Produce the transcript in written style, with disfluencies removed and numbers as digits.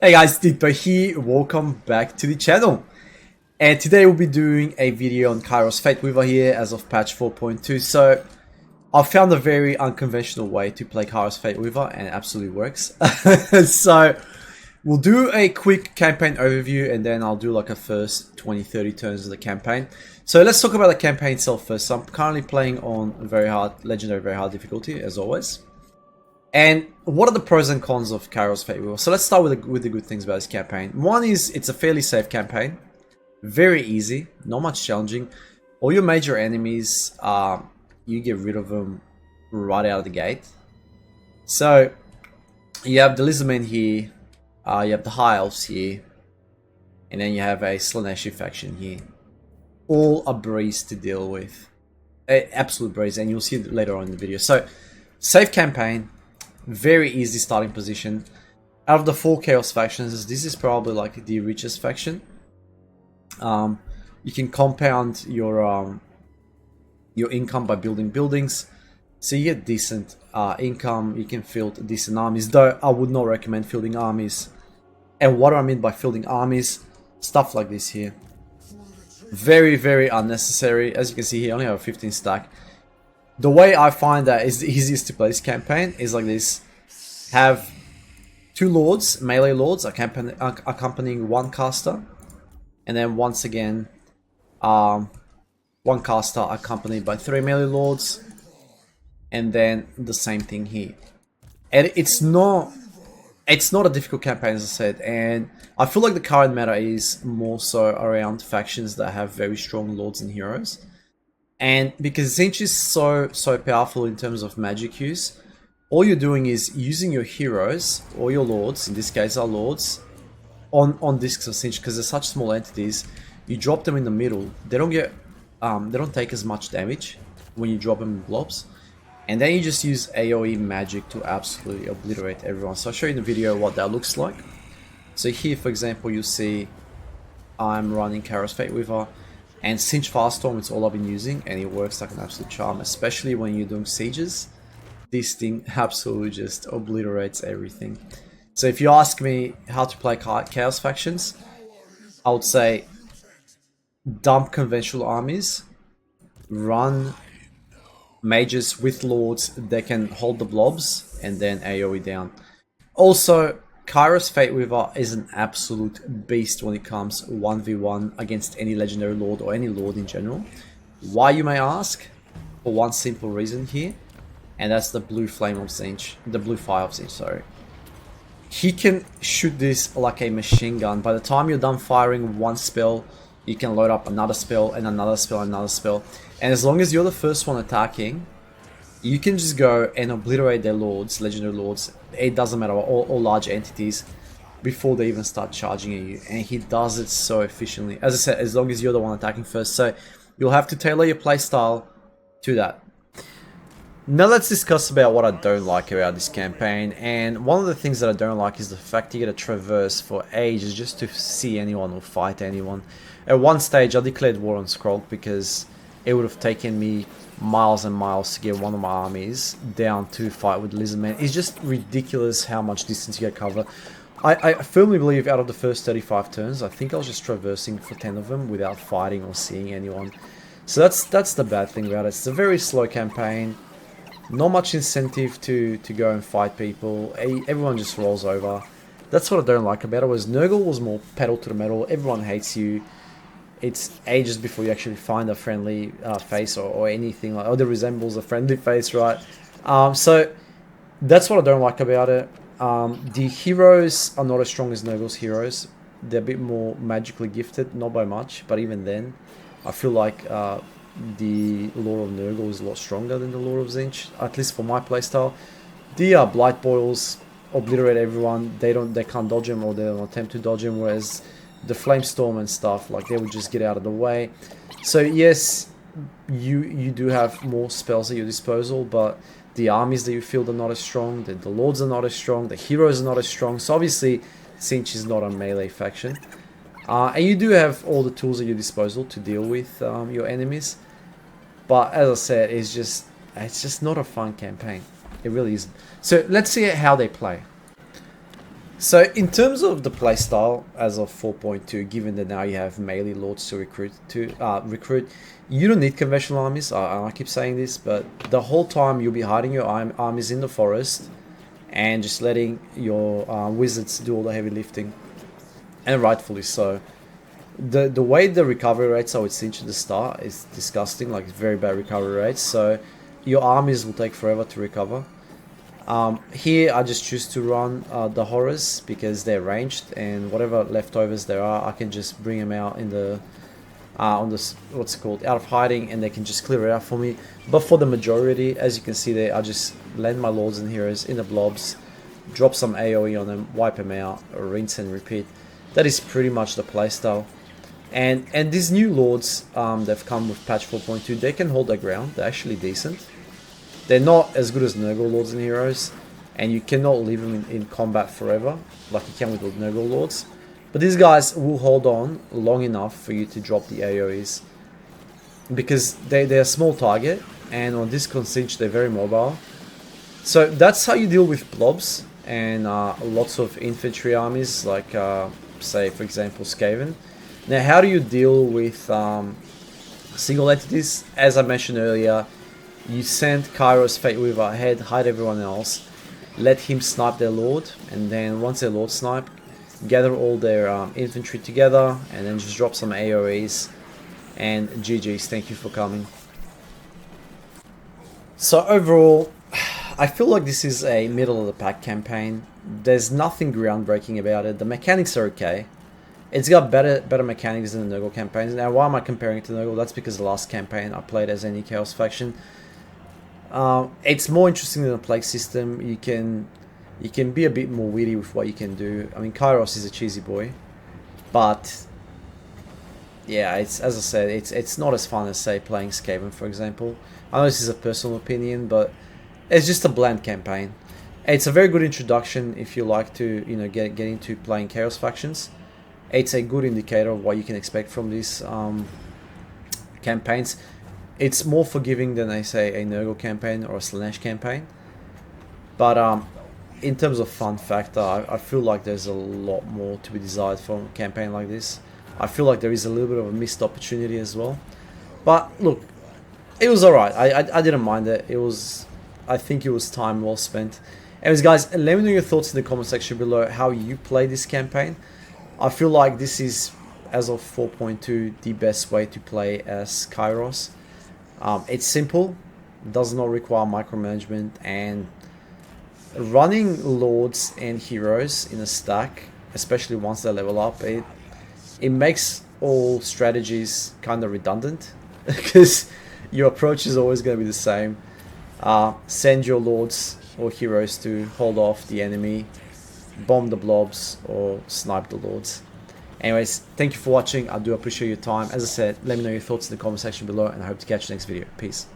Hey guys, Dito here, welcome back to the channel. And today we'll be doing a video on Kairos Fate Weaver here as of patch 4.2. So, I found a very unconventional way to play Kairos Fate Weaver and it absolutely works. So, we'll do a quick campaign overview and then I'll do like a first 20-30 turns of the campaign. So let's talk about the campaign itself first. So I'm currently playing on very hard, legendary very hard difficulty as always. And what are the pros and cons of Kairos Fate Weaver? So let's start with the good things about this campaign. One is it's a fairly safe campaign. Very easy, not much challenging. All your major enemies, you get rid of them right out of the gate. So you have the Lizardmen here, you have the High Elves here, and then you have a Slaaneshi faction here. All a breeze to deal with. Absolute breeze, and you'll see it later on in the video. So, safe campaign. Very easy starting position. Out of the 4 Chaos factions, this is probably like the richest faction. You can compound your income by building buildings, so you get decent income. You can field decent armies, though I would not recommend fielding armies. And what do I mean by fielding armies? Stuff like this here. Very, very unnecessary. As you can see here, I only have a 15 stack. The way I find that is the easiest to play this campaign is like this. Have 2 lords, melee lords, accompanying 1 caster. And then once again, 1 caster accompanied by 3 melee lords. And then the same thing here. And it's not a difficult campaign, as I said. And I feel like the current meta is more so around factions that have very strong lords and heroes. And because Tzeentch is so powerful in terms of magic use, all you're doing is using your heroes, or your lords, in this case our lords, on discs of Tzeentch, because they're such small entities. You drop them in the middle, they don't take as much damage when you drop them in blobs. And then you just use AoE magic to absolutely obliterate everyone. So I'll show you in the video what that looks like. So here, for example, you see I'm running Kairos Fate Weaver. And Tzeentch Firestorm, it's all I've been using, and it works like an absolute charm, especially when you're doing sieges. This thing absolutely just obliterates everything. So if you ask me how to play Chaos factions, I would say dump conventional armies, run mages with lords that can hold the blobs, and then AoE down. Also, Kairos Fate Weaver is an absolute beast when it comes 1v1 against any legendary lord or any lord in general. Why, you may ask? For one simple reason here, and that's the blue flame of Tzeentch, the blue fire of Tzeentch, sorry. He can shoot this like a machine gun. By the time you're done firing one spell, you can load up another spell and another spell and another spell. And as long as you're the first one attacking, you can just go and obliterate their lords, legendary lords, it doesn't matter, all large entities, before they even start charging at you. And he does it so efficiently. As I said, as long as you're the one attacking first. So you'll have to tailor your playstyle to that. Now let's discuss about what I don't like about this campaign. And one of the things that I don't like is the fact you get to traverse for ages just to see anyone or fight anyone. At one stage I declared war on Skrulk because it would have taken me miles and miles to get one of my armies down to fight with Lizardmen. It's just ridiculous how much distance you get cover. I firmly believe out of the first 35 turns, I think I was just traversing for 10 of them without fighting or seeing anyone. So that's the bad thing about it. It's a very slow campaign. Not much incentive to go and fight people. Everyone just rolls over. That's what I don't like about it. Was Nurgle was more pedal to the metal. Everyone hates you. It's ages before you actually find a friendly face or anything like, that resembles a friendly face, right? So that's what I don't like about it. The heroes are not as strong as Nurgle's heroes. They're a bit more magically gifted, not by much, but even then, I feel like the lore of Nurgle is a lot stronger than the lore of Tzeentch, at least for my playstyle. The Blight Boils obliterate everyone. They can't dodge them, or they don't attempt to dodge them, whereas the Flamestorm and stuff, like, they would just get out of the way. So yes, you do have more spells at your disposal, but the armies that you field are not as strong, the lords are not as strong, the heroes are not as strong. So obviously Tzeentch is not a melee faction, and you do have all the tools at your disposal to deal with your enemies. But as I said, it's just not a fun campaign. It really isn't. So let's see how they play. So in terms of the playstyle as of 4.2, given that now you have melee lords to recruit, you don't need conventional armies. I keep saying this, but the whole time you'll be hiding your armies in the forest and just letting your wizards do all the heavy lifting, and rightfully so. The way the recovery rates are with Cinch at the start is disgusting, like very bad recovery rates. So your armies will take forever to recover. Here I just choose to run the horrors because they're ranged, and whatever leftovers there are, I can just bring them out in the on this, what's it called, out of hiding, and they can just clear it out for me. But for the majority, as you can see there, I just land my lords and heroes in the blobs, drop some AoE on them, wipe them out, or rinse and repeat. That is pretty much the playstyle. And these new lords they've come with patch 4.2, they can hold their ground. They're actually decent. They're not as good as Nurgle Lords and Heroes, and you cannot leave them in combat forever, like you can with the Nurgle Lords. But these guys will hold on long enough for you to drop the AoEs, because they're a small target, and on this Siege they're very mobile. So that's how you deal with blobs and lots of infantry armies, like say for example Skaven. Now how do you deal with single entities? As I mentioned earlier, you send Kairos Fate Weaver ahead, hide everyone else, let him snipe their lord, and then once their lord snipe, gather all their infantry together, and then just drop some AoEs, and GG's, thank you for coming. So overall, I feel like this is a middle of the pack campaign. There's nothing groundbreaking about it. The mechanics are okay. It's got better mechanics than the Nurgle campaigns. Now, why am I comparing it to Nurgle? That's because the last campaign I played as any Chaos faction. It's more interesting than the plague system. You can be a bit more witty with what you can do. I mean, Kairos is a cheesy boy, but yeah, it's, as I said, it's not as fun as say playing Skaven, for example. I know this is a personal opinion, but it's just a bland campaign. It's a very good introduction if you like to, you know, get into playing Chaos factions. It's a good indicator of what you can expect from these campaigns. It's more forgiving than, I say, a Nurgle campaign or a Slaanesh campaign. But in terms of fun factor, I feel like there's a lot more to be desired from a campaign like this. I feel like there is a little bit of a missed opportunity as well. But look, it was alright. I didn't mind it. I think it was time well spent. Anyways guys, let me know your thoughts in the comment section below how you play this campaign. I feel like this is, as of 4.2, the best way to play as Kairos. It's simple, does not require micromanagement, and running lords and heroes in a stack, especially once they level up, it makes all strategies kind of redundant because your approach is always going to be the same. Send your lords or heroes to hold off the enemy, bomb the blobs, or snipe the lords. Anyways, thank you for watching. I do appreciate your time. As I said, let me know your thoughts in the comment section below, and I hope to catch you next video. Peace.